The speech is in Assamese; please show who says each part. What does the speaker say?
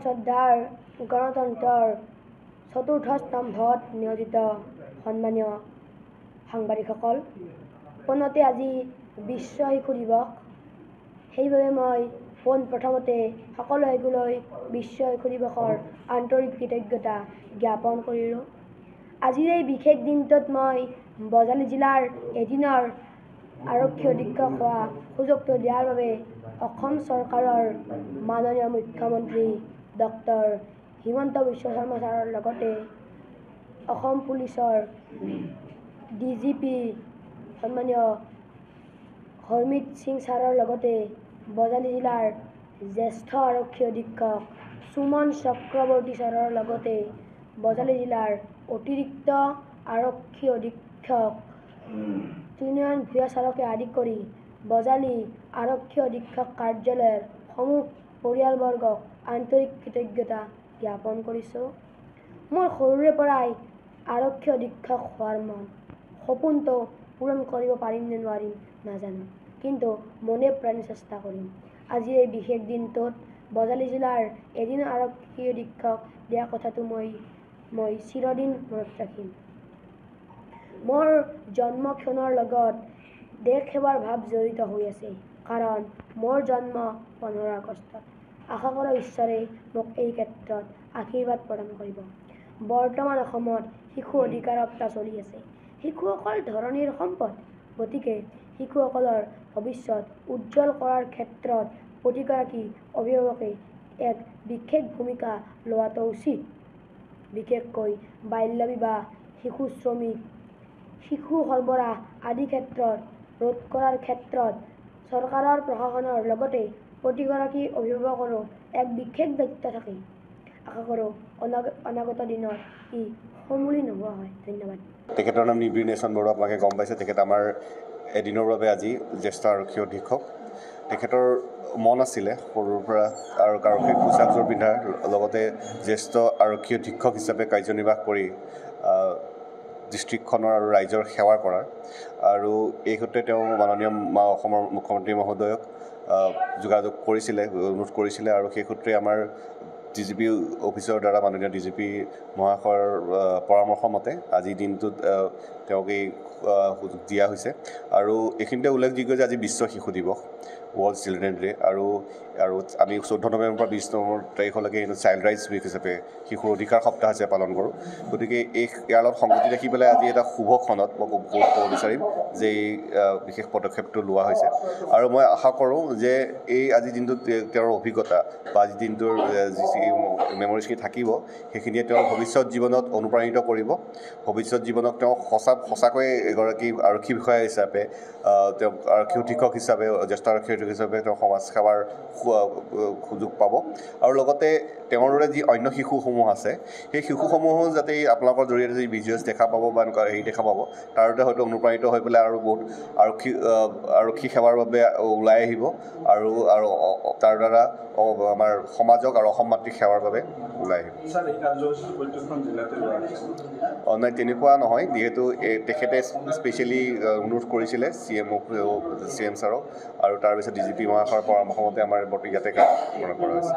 Speaker 1: শ্ৰদ্ধাৰ গণতন্ত্ৰৰ চতুৰ্থ স্তম্ভত নিয়োজিত সন্মানীয় সাংবাদিকসকল, পোনতে আজি বিশ্ব শিশু দিৱস। সেইবাবে মই পোনপ্ৰথমতে সকলো শিশুলৈ বিশ্ব শিশু দিৱসৰ আন্তৰিক কৃতজ্ঞতা জ্ঞাপন কৰিলোঁ। আজিৰ এই বিশেষ দিনটোত মই বজালী জিলাৰ এদিনৰ আৰক্ষী অধীক্ষক হোৱা সুযোগটো দিয়াৰ বাবে অসম চৰকাৰৰ মাননীয় মুখ্যমন্ত্ৰী ডক্টৰ হিমন্ত বিশ্ব শৰ্মা ছাৰৰ লগতে অসম পুলিচৰ DGP সন্মানীয় হৰমিত সিং ছাৰৰ লগতে বজালী জিলাৰ জ্যেষ্ঠ আৰক্ষী অধীক্ষক সুমন চক্ৰৱৰ্তী ছাৰৰ লগতে বজালী জিলাৰ অতিৰিক্ত আৰক্ষী অধীক্ষক ত্ৰিনয়ন ভূঞা ছাৰকে আদি কৰি বজালী আৰক্ষী অধীক্ষক কাৰ্যালয়ৰ সমূহ পৰিয়ালবৰ্গক আন্তৰিক কৃতজ্ঞতা জ্ঞাপন কৰিছোঁ। মোৰ সৰুৰে পৰাই আৰক্ষী অধীক্ষক হোৱাৰ মন, সপোনটো পূৰণ কৰিব পাৰিম নে নোৱাৰিম নাজানো, কিন্তু মনে প্ৰাণে চেষ্টা কৰিম। আজি এই বিশেষ দিনটোত বজালী জিলাৰ এদিনৰ আৰক্ষী অধীক্ষক দিয়া কথাটো মই চিৰদিন মনত ৰাখিম। মোৰ জন্মক্ষণৰ লগত দেশ সেৱাৰ ভাৱ জড়িত হৈ আছে, কাৰণ মোৰ জন্ম 15 আগষ্টত। আশা কৰোঁ ঈশ্বৰে মোক এই ক্ষেত্ৰত আশীৰ্বাদ প্ৰদান কৰিব। বৰ্তমান অসমত শিশু অধিকাৰ সপ্তাহ চলি আছে। শিশুসকল ধৰণীৰ সম্পদ, গতিকে শিশুসকলৰ ভৱিষ্যত উজ্জ্বল কৰাৰ ক্ষেত্ৰত প্ৰতিগৰাকী অভিভাৱকে এক বিশেষ ভূমিকা লোৱাটো উচিত। বিশেষকৈ বাল্য বিবাহ, শিশু শ্ৰমিক, শিশু সৰবৰাহ আদি ক্ষেত্ৰত ৰোধ কৰাৰ ক্ষেত্ৰত চৰকাৰৰ প্ৰশাসনৰ লগতে প্ৰতিগৰাকী অভিভাৱকৰো এক বিশেষ দায়িত্ব থাকে। আশা কৰোঁ অনাগত দিনত ই সমূলি নোহোৱা হয়। ধন্যবাদ।
Speaker 2: তেখেতৰ নাম নিবিৰ নেচন বড়ো, আপোনালোকে গম পাইছে। তেখেত আমাৰ এদিনৰ বাবে আজি জ্যেষ্ঠ আৰক্ষী অধীক্ষক। তেখেতৰ মন আছিলে সৰুৰ পৰা আৰু আৰক্ষীৰ পোচাকযোৰ পিন্ধাৰ, লগতে জ্যেষ্ঠ আৰক্ষী অধীক্ষক হিচাপে কাৰ্যনিৰ্বাহ কৰি ডিষ্ট্ৰিক্টখনৰ আৰু ৰাইজৰ সেৱা কৰাৰ, আৰু এই সূত্ৰে তেওঁ মাননীয় অসমৰ মুখ্যমন্ত্ৰী মহোদয়ক যোগাযোগ কৰিছিলে, অনুৰোধ কৰিছিলে, আৰু সেই সূত্ৰে আমাৰ DGP অফিচৰ দ্বাৰা মাননীয় DGP মহাশয়ৰ পৰামৰ্শ মতে আজিৰ দিনটোত তেওঁক এই সুযোগ দিয়া হৈছে। আৰু এইখিনিতে উল্লেখযোগ্য যে আজি বিশ্ব শিশু দিৱস, ৱৰ্ল্ড চিলড্ৰেন ডে, আৰু আমি 14 নৱেম্বৰৰ পৰা 20 নৱেম্বৰ তাৰিখলৈকে চাইল্ড ৰাইটছ উইক হিচাপে শিশুৰ অধিকাৰ সপ্তাহ হিচাপে পালন কৰোঁ। গতিকে ইয়াৰ লগত সংগতি ৰাখি পেলাই আজি এটা শুভ ক্ষণত মই ক'ব বিচাৰিম যে এই বিশেষ পদক্ষেপটো লোৱা হৈছে। আৰু মই আশা কৰোঁ যে এই আজিৰ দিনটোত তেওঁৰ অভিজ্ঞতা বা আজিৰ দিনটোৰ যি মেমৰিজখিনি থাকিব, সেইখিনিয়ে তেওঁৰ ভৱিষ্যত জীৱনত অনুপ্ৰাণিত কৰিব। ভৱিষ্যত জীৱনক তেওঁ সঁচাকৈ এগৰাকী আৰক্ষী বিষয়া হিচাপে, তেওঁ আৰক্ষী অধীক্ষক হিচাপে, জ্যেষ্ঠ আৰক্ষী অধীক্ষক হিচাপে তেওঁ সমাজ সেৱাৰ সুযোগ পাব। আৰু লগতে তেওঁৰ দৰে যি অন্য শিশুসমূহ আছে, সেই শিশুসমূহো যাতে আপোনালোকৰ জৰিয়তে যি ভিজুৱেলছ দেখা পাব বা এনেকুৱা হেৰি দেখা পাব, তাৰতে হয়তো অনুপ্ৰাণিত হৈ পেলাই আৰু বহুত আৰক্ষী সেৱাৰ বাবে ওলাই আহিব, আৰু তাৰ দ্বাৰা আমাৰ সমাজক আৰু অসম মাতৃক সেৱাৰ বাবে ওলাই আহিব। নাই, তেনেকুৱা নহয়, যিহেতু তেখেতে স্পেচিয়েলি অনুৰোধ কৰিছিলে CM ছাৰক, আৰু তাৰপিছত DGP মহাশয়ৰ পৰামৰ্শ মতে আমাৰ ইয়াতে কৰা হৈছে।